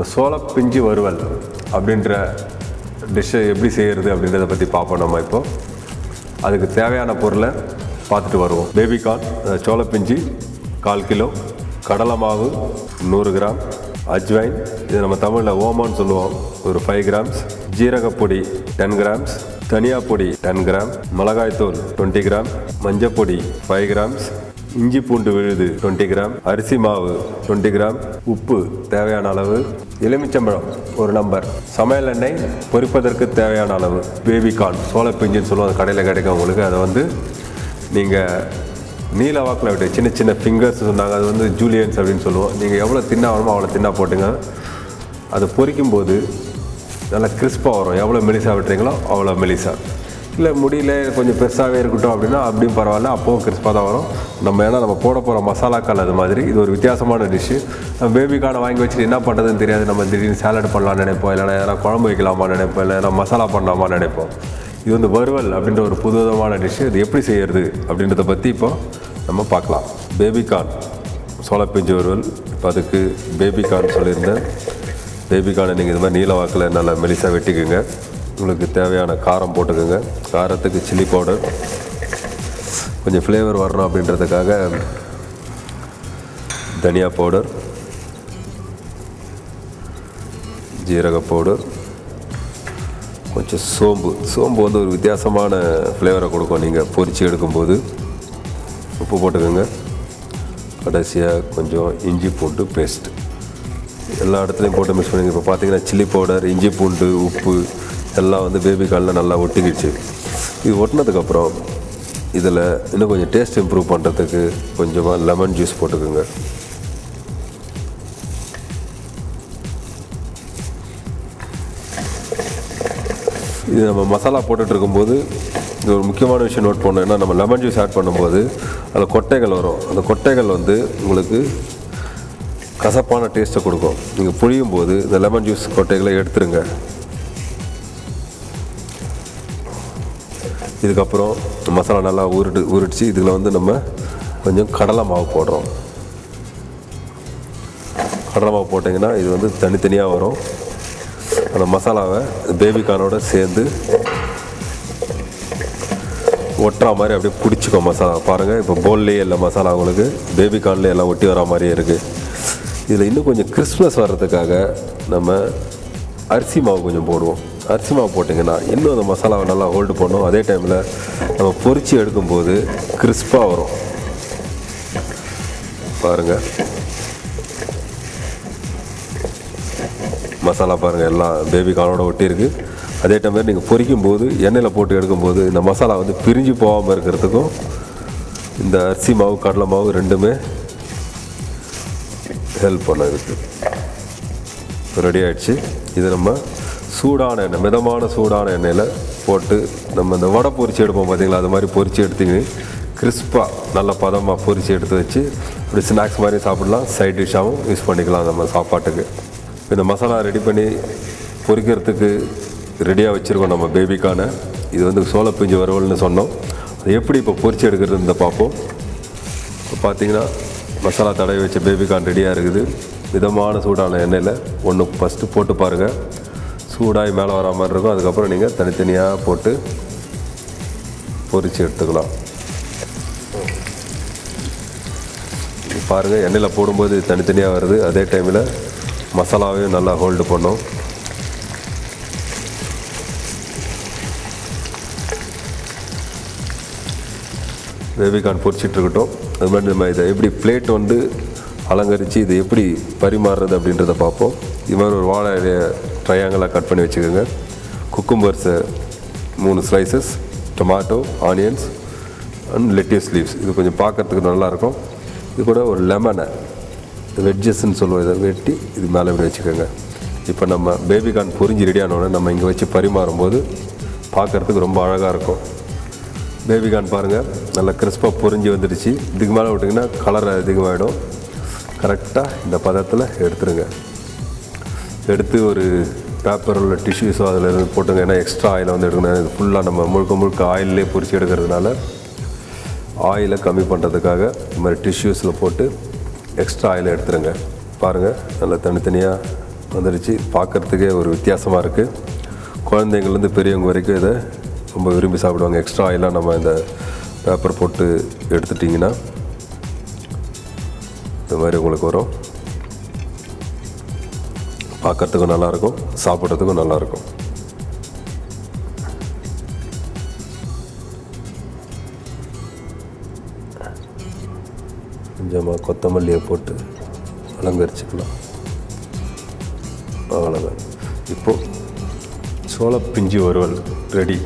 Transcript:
இப்போ சோளப்பிஞ்சு வறுவல் அப்படின்ற டிஷ்ஷை எப்படி செய்கிறது அப்படின்றத பற்றி பார்ப்போம். நம்ம இப்போது அதுக்கு தேவையான பொருளை பார்த்துட்டு வருவோம். பேபிகார்ன் சோளப்பிஞ்சு 1/4 கிலோ, கடலை மாவு 100 கிராம், அஜ்வைன் இது நம்ம தமிழில் ஓமோன்னு சொல்லுவோம் ஒரு 5 கிராம்ஸ், ஜீரகப்பொடி 10 கிராம்ஸ், தனியா பொடி 10 கிராம், மிளகாய்த்தூள் 20 கிராம், மஞ்சப்பொடி 5 கிராம்ஸ், இஞ்சி பூண்டு விழுது 20 கிராம், அரிசி மாவு 20 கிராம், உப்பு தேவையான அளவு, எலுமிச்சம்பழம் ஒரு நம்பர், சமையல் எண்ணெய் பொரிப்பதற்கு தேவையான அளவு, பேபிகார்ன் சோளப்பிஞ்சுன்னு சொல்லுவோம், அது கடையில் கிடைக்கும் உங்களுக்கு. அதை வந்து நீங்கள் நீல வாக்கில் விட்டு சின்ன சின்ன ஃபிங்கர்ஸ் சொன்னாங்க, அது வந்து ஜூலியன்ஸ் அப்படின்னு சொல்லுவோம். நீங்கள் எவ்வளோ தின்னா வேணுமோ அவ்வளோ தின்னா போட்டுங்க. அதை பொரிக்கும்போது நல்லா கிறிஸ்பாக வரும். எவ்வளோ மெலிசாக விட்டுறீங்களோ அவ்வளோ மெலிசா. இல்லை முடியல கொஞ்சம் பெருசாகவே இருக்கட்டும் அப்படின்னா அப்படியும் பரவாயில்ல, அப்போவும் கிறிஸ்பாக தான் வரும். நம்ம போட போகிற மசாலாக்கள் அது மாதிரி. இது ஒரு வித்தியாசமான டிஷ்ஷு. நம்ம பேபிகார்னை வாங்கி வச்சுட்டு என்ன பண்ணுறதுன்னு தெரியாது. நம்ம திடீர்னு சாலட் பண்ணலான்னு நினைப்போம், இல்லைனா எதனா குழம்பு வைக்கலாமான்னு நினைப்போம், இல்லைனா மசாலா பண்ணலாமான்னு நினைப்போம். இது வந்து வறுவல் அப்படின்ற ஒரு புதுவிதமான டிஷ்ஷு. இது எப்படி செய்கிறது அப்படின்றத பற்றி இப்போ நம்ம பார்க்கலாம். பேபிகார்ன் சோளப்பிஞ்சு வறுவல். இப்போ அதுக்கு பேபிகார்ன் சொல்லியிருந்தேன். பேபிகார்னை நீங்கள் இது மாதிரி நீல வாக்கில் நல்லா மெலிசாக வெட்டிக்குங்க. உங்களுக்கு தேவையான காரம் போட்டுக்கோங்க. காரத்துக்கு சில்லி பவுடர், கொஞ்சம் ஃப்ளேவர் வரணும் அப்படின்றதுக்காக தனியா பவுடர், ஜீரக பவுடர், கொஞ்சம் சோம்பு வந்து ஒரு வித்தியாசமான ஃப்ளேவரை கொடுக்கும் நீங்கள் பொரித்து எடுக்கும்போது. உப்பு போட்டுக்கோங்க. கடைசியாக கொஞ்சம் இஞ்சி பூண்டு பேஸ்ட் எல்லா இடத்துலையும் போட்டு மிக்ஸ் பண்ணுங்க. இப்போ பார்த்தீங்கன்னா சில்லி பவுடர், இஞ்சி பூண்டு, உப்பு எல்லாம் வந்து பேபிகார்னில் நல்லா ஒட்டிக்கிடுச்சு. இது ஒட்டினதுக்கப்புறம் இதில் இன்னும் கொஞ்சம் டேஸ்ட் இம்ப்ரூவ் பண்ணுறதுக்கு கொஞ்சமாக லெமன் ஜூஸ் போட்டுக்கோங்க. இது நம்ம மசாலா போட்டுட்டு இருக்கும்போது இது ஒரு முக்கியமான விஷயம் நோட் பண்ணணும். ஏன்னா நம்ம லெமன் ஜூஸ் ஆட் பண்ணும்போது அதில் கொட்டைகள் வரும். அந்த கொட்டைகள் வந்து உங்களுக்கு கசப்பான டேஸ்ட்டை கொடுக்கும். நீங்கள் புழியும் போது இந்த லெமன் ஜூஸ் கொட்டைகளை எடுத்துருங்க. இதுக்கப்புறம் மசாலா நல்லா உருடிச்சு இதில் வந்து நம்ம கொஞ்சம் கடலை மாவு போடுறோம். கடலை மாவு போட்டிங்கன்னா இது வந்து தனித்தனியாக வரும். அந்த மசாலாவை பேபிகார்னோட சேர்ந்து ஒட்டுற மாதிரி அப்படியே பிடிச்சிக்கோ மசாலா. பாருங்கள், இப்போ போல்லேயே இல்லை மசாலா உங்களுக்கு பேபிகார்ன்லேயே எல்லாம் ஒட்டி வர மாதிரியே இருக்குது. இதில் இன்னும் கொஞ்சம் கிறிஸ்மஸ் வர்றதுக்காக நம்ம அரிசி மாவு கொஞ்சம் போடுவோம். அரிசி மாவு போட்டிங்கன்னா இன்னும் அந்த மசாலாவை நல்லா ஹோல்டு பண்ணும். அதே டைமில் நம்ம பொரித்து எடுக்கும்போது கிறிஸ்பாக வரும். பாருங்கள், மசாலா பாருங்கள் எல்லாம் பேபிகார்னோட ஒட்டியிருக்கு. அதே டைமில் நீங்கள் பொரிக்கும்போது எண்ணெயில் போட்டு எடுக்கும்போது இந்த மசாலா வந்து பிரிஞ்சு போகாமல் இருக்கிறதுக்கும் இந்த அரிசி மாவு கடலை மாவு ரெண்டுமே ஹெல்ப் பண்ண இருக்குது. இப்போ ரெடி ஆகிடுச்சு. இது நம்ம சூடான எண்ணெய், மிதமான சூடான எண்ணெயில் போட்டு நம்ம இந்த வடை பொரிச்சு எடுப்போம் பார்த்தீங்களா, அது மாதிரி பொரிச்சு எடுத்தீங்க கிறிஸ்பாக நல்ல பதமாக பொரிச்சு எடுத்து வச்சு இப்படி ஸ்நாக்ஸ் மாதிரி சாப்பிடலாம். சைட் டிஷ்ஷாகவும் யூஸ் பண்ணிக்கலாம் நம்ம சாப்பாட்டுக்கு. இந்த மசாலா ரெடி பண்ணி பொரிக்கிறதுக்கு ரெடியாக வச்சுருக்கோம் நம்ம பேபிகார்னை. இது வந்து சோளப்பிஞ்சு வறுவல்னு சொன்னோம். அது எப்படி இப்போ பொரிச்சு எடுக்கிறதுன்னு பார்ப்போம். இப்போ பார்த்தீங்கன்னா மசாலா தடவி வச்ச பேபிகார்ன் ரெடியாக இருக்குது. மிதமான சூடான எண்ணெயில் ஒன்று ஃபஸ்ட்டு போட்டு பாருங்கள். சூடாகி மேலே வர மாதிரி இருக்கும். அதுக்கப்புறம் நீங்கள் தனித்தனியாக போட்டு பொரித்து எடுத்துக்கலாம். பாருங்கள், எண்ணெயில் போடும்போது தனித்தனியாக வருது. அதே டைமில் மசாலாவையும் நல்லா ஹோல்டு பண்ணும். பேபிகார்ன் பொரிச்சிட்டு இருக்கட்டும். அது மாதிரி நம்ம இதை எப்படி பிளேட் வந்து அலங்கரித்து இதை எப்படி பரிமாறுறது அப்படின்றத பார்ப்போம். இது மாதிரி ஒரு வாழை ட்ரையாங்கிளாக கட் பண்ணி வச்சுக்கோங்க. குக்கும்பர்ஸை 3 slices, tomato, onions and lettuce leaves. இது கொஞ்சம் பார்க்குறதுக்கு நல்லாயிருக்கும். இது கூட ஒரு லெமனை வெட்ஜஸ்ன்னு சொல்லுவோம், இதை வெட்டி இது மேலே இப்படி வச்சுக்கோங்க. இப்போ நம்ம பேபிகார்ன் பொரிஞ்சு ரெடியானோடனே நம்ம இங்கே வச்சு பரிமாறும்போது பார்க்குறதுக்கு ரொம்ப அழகாக இருக்கும். பேபிகார்ன் பாருங்கள் நல்லா கிறிஸ்பாக பொரிஞ்சு வந்துடுச்சு. இதுக்கு மேலே விட்டிங்கன்னா கலர் அதிகமாகிடும். கரெக்டாக இந்த பதத்தில் எடுத்துருங்க. எடுத்து ஒரு பேப்பர் உள்ள டிஷ்யூஸோ அதில் இருந்து போட்டுங்க. ஏன்னா எக்ஸ்ட்ரா ஆயிலை வந்து எடுக்கணும். இது ஃபுல்லாக நம்ம முழுக்க ஆயிலே பொரிச்சு எடுக்கிறதுனால ஆயிலை கம்மி பண்ணுறதுக்காக இந்த மாதிரி டிஷ்யூஸில் போட்டு எக்ஸ்ட்ரா ஆயிலை எடுத்துருங்க. பாருங்கள் நல்லா தனித்தனியாக வந்துடுச்சு. பார்க்குறதுக்கே ஒரு வித்தியாசமாக இருக்குது. குழந்தைங்கள்லேருந்து பெரியவங்க வரைக்கும் இதை ரொம்ப விரும்பி சாப்பிடுவாங்க. எக்ஸ்ட்ரா ஆயிலாக நம்ம இந்த பேப்பர் போட்டு எடுத்துட்டிங்கன்னா இந்த மாதிரி உங்களுக்கு வரும். பார்க்குறதுக்கும் நல்லாயிருக்கும், சாப்பிட்றதுக்கும் நல்லாயிருக்கும். கொஞ்சமாக கொத்தமல்லியை போட்டு அலங்கரிச்சுக்கலாம். அவ்வளோதான். இப்போது சோளப்பிஞ்சு வறுவல் ரெடி.